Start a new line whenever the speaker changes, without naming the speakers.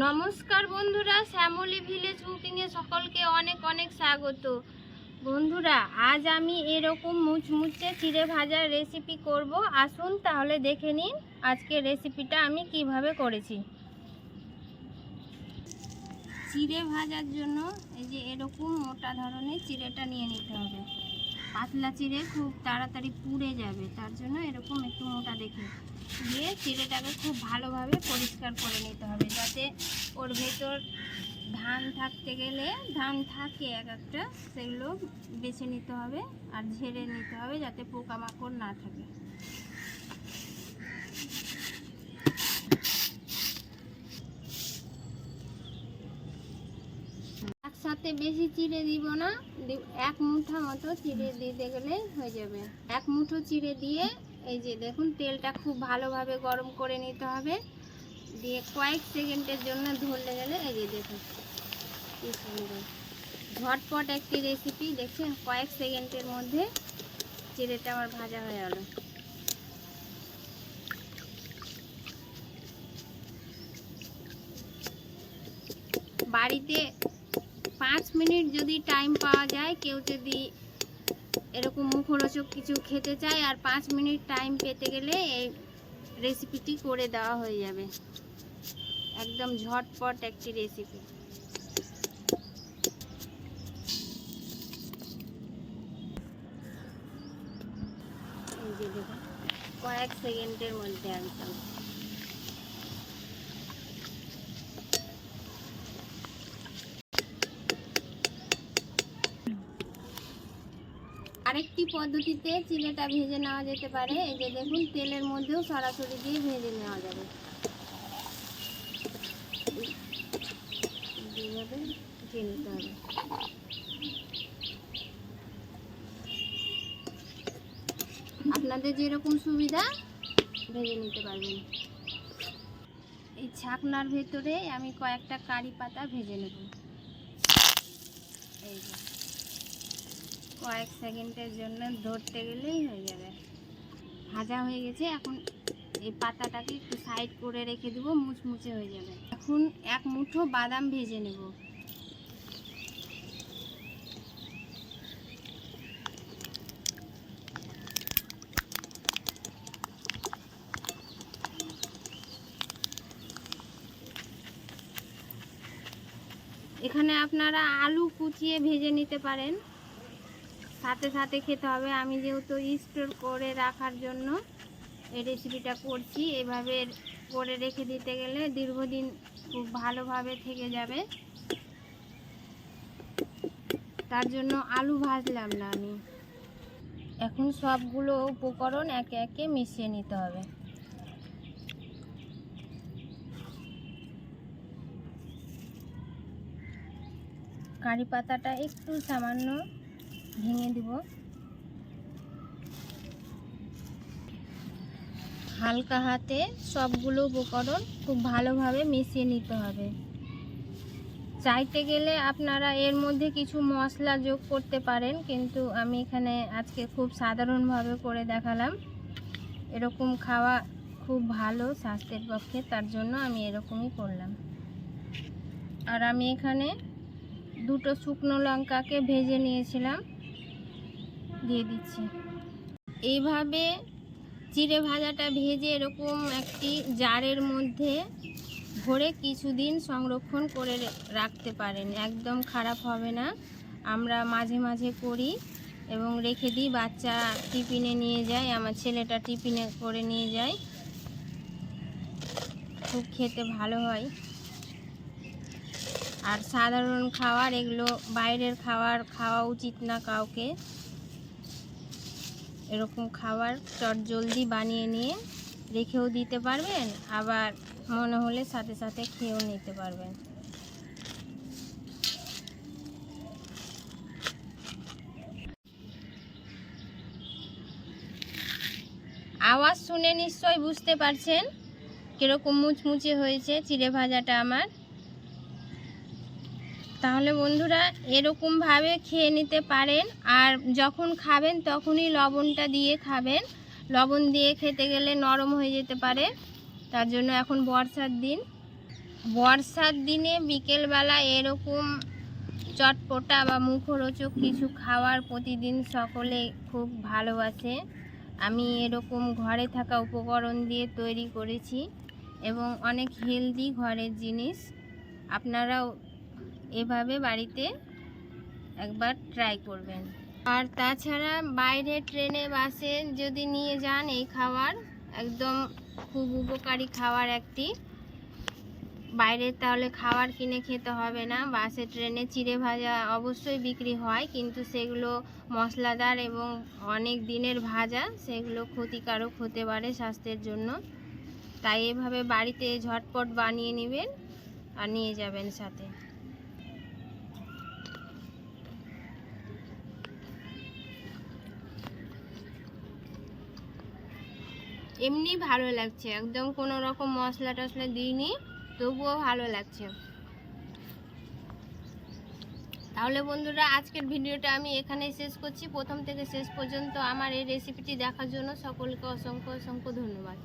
নমস্কার বন্ধুরা, শ্যামলী ভিলেজ কুকিংয়ে সকলকে অনেক অনেক স্বাগত। বন্ধুরা, আজ আমি এরকম মুচমুচে চিড়ে ভাজার রেসিপি করব। আসুন তাহলে দেখে নিন আজকের রেসিপিটা আমি কিভাবে করেছি। চিড়ে ভাজার জন্য এই যে এরকম মোটা ধরনের চিড়েটা নিয়ে নিতে হবে। পাতলা চিড়ে খুব তাড়াতাড়ি পুড়ে যাবে, তার জন্য এরকম একটু মোটা দেখে দিয়ে চিড়েটাকে খুব ভালোভাবে পরিষ্কার করে নিতে হবে, যাতে ওর ভেতর ধান থাকতে গেলে ধান থাকে এক একটা, সেগুলো বেছে নিতে হবে আর ঝেড়ে নিতে হবে যাতে পোকামাকড় না থাকে। একসাথে বেশি চিড়ে দিব না, এক মুঠো মতো চিড়ে দিতে গেলে হয়ে যাবে। এক মুঠো চিড়ে দিয়ে এই যে দেখুন তেলটা খুব ভালোভাবে গরম করে নিতে হবে, দিয়ে কয়েক সেকেন্ডের জন্য ধরলে গেলে এই যে দেখুন কি সুন্দর ঝটপট একটি রেসিপি। দেখছেন কয়েক সেকেন্ডের মধ্যে চিড়েটা আমার ভাজা হয়ে গেল। বাড়িতে 5 মিনিট যদি টাইম পাওয়া যায়, কেউ যদি এরকম মুখরোচক কিছু খেতে চায় আর 5 মিনিট টাইম পেতে গেলে এই রেসিপিটি করে দেওয়া হয়ে যাবে। একদম ঝটপট একটি রেসিপি। এই যে দেখুন কয়েক সেকেন্ডের মধ্যে একদম। আরেকটি পদ্ধতিতে চিড়েটা ভেজে নেওয়া যেতে পারে। এই যে দেখুন তেলের মধ্যেও সরাসরি দিয়ে ভেজে নেওয়া যাবে। এইভাবে ভেজে নিতে হবে। আপনাদের যেরকম সুবিধা ভেজে নিতে পারবেন। এই ছাকনার ভেতরে আমি কয়েকটা কারি পাতা ভেজে নেব। এই যে কয়েক সেকেন্ডের জন্য ধরতে গেলেই হয়ে যাবে। ভাজা হয়ে গেছে, এখন এই পাতাটাকে একটু সাইড করে রেখে দেবো, মুচমুচে হয়ে যাবে। এখন এক মুঠো বাদাম ভেজে নেব। এখানে আপনারা আলু কুচিয়ে ভেজে নিতে পারেন, সাথে সাথে খেতে হবে। আমি যেহেতু স্টোর করে রাখার জন্য এই রেসিপিটা করছি, এভাবে করে রেখে দিতে গেলে দীর্ঘদিন খুব ভালোভাবে থেকে যাবে। তার জন্য আলু ভাজলাম না আমি। এখন সবগুলো উপকরণ একে একে মিশিয়ে নিতে হবে। কারি পাতাটা একটু সামান্য ভেঙে দিব। হালকা হাতে সবগুলো উপকরণ খুব ভালোভাবে মিশিয়ে নিতে হবে। চাইতে গেলে আপনারা এর মধ্যে কিছু মশলা যোগ করতে পারেন, কিন্তু আমি এখানে আজকে খুব সাধারণভাবে করে দেখালাম। এরকম খাওয়া খুব ভালো স্বাস্থ্যের পক্ষে, তার জন্য আমি এরকমই করলাম। আর আমি এখানে 2টো শুকনো লঙ্কাকে ভেজে নিয়েছিলাম, দিয়ে দিচ্ছি। এইভাবে চিড়ে ভাজাটা ভেজে এরকম একটি জারের মধ্যে ভরে কিছুদিন সংরক্ষণ করে রাখতে পারেন, একদম খারাপ হবে না। আমরা মাঝে মাঝে করি এবং রেখে দিই, বাচ্চা টিফিনে নিয়ে যায়, আমার ছেলেটা টিফিনে করে নিয়ে যায়, খুব খেতে ভালো হয়। আর সাধারণ খাবার এগুলো, বাইরের খাবার খাওয়া উচিত না কাউকে। এরকম খাবার চটজলদি বানিয়ে নিয়ে রেখেও দিতে পারবেন, আবার মনে হলে সাথে সাথে খেয়েও নিতে পারবেন। আওয়াজ শুনে নিশ্চয়ই বুঝতে পারছেন কীরকম মুচমুচে হয়েছে চিড়ে ভাজাটা আমার। তাহলে বন্ধুরা এরকমভাবে খেয়ে নিতে পারেন। আর যখন খাবেন তখনই লবণটা দিয়ে খাবেন। লবণ দিয়ে খেতে গেলে নরম হয়ে যেতে পারে, তার জন্য এখন বর্ষার দিন বর্ষার দিনে বিকেলবেলা এরকম চটপটা বা মুখরোচক কিছু খাওয়ার প্রতিদিন সকলে খুব ভালোবাসে। আমি এরকম ঘরে থাকা উপকরণ দিয়ে তৈরি করেছি এবং অনেক হেলদি ঘরের জিনিস। আপনারাও এভাবে বাড়িতে একবার ট্রাই করবেন। আর তাছাড়া বাইরে ট্রেনে বাসে যদি নিয়ে যান এই খাবার, একদম খুব উপকারী খাবার একটি। বাইরে তাহলে খাবার কিনে খেতে হবে না। বাসে ট্রেনে চিড়ে ভাজা অবশ্যই বিক্রি হয়, কিন্তু সেগুলো মশলাদার এবং অনেক দিনের ভাজা, সেগুলো ক্ষতিকারক হতে পারে স্বাস্থ্যের জন্য। তাই এভাবে বাড়িতে ঝটপট বানিয়ে নেবেন আর নিয়ে যাবেন সাথে। এমনি ভালো লাগছে, একদম কোনো রকম মশলা টশলা দিইনি, তবুও ভালো লাগছে। তাহলে বন্ধুরা, আজকের ভিডিওটা আমি এখানেই শেষ করছি। প্রথম থেকে শেষ পর্যন্ত আমার এই রেসিপিটি দেখার জন্য সকলকে অসংখ্য অসংখ্য ধন্যবাদ।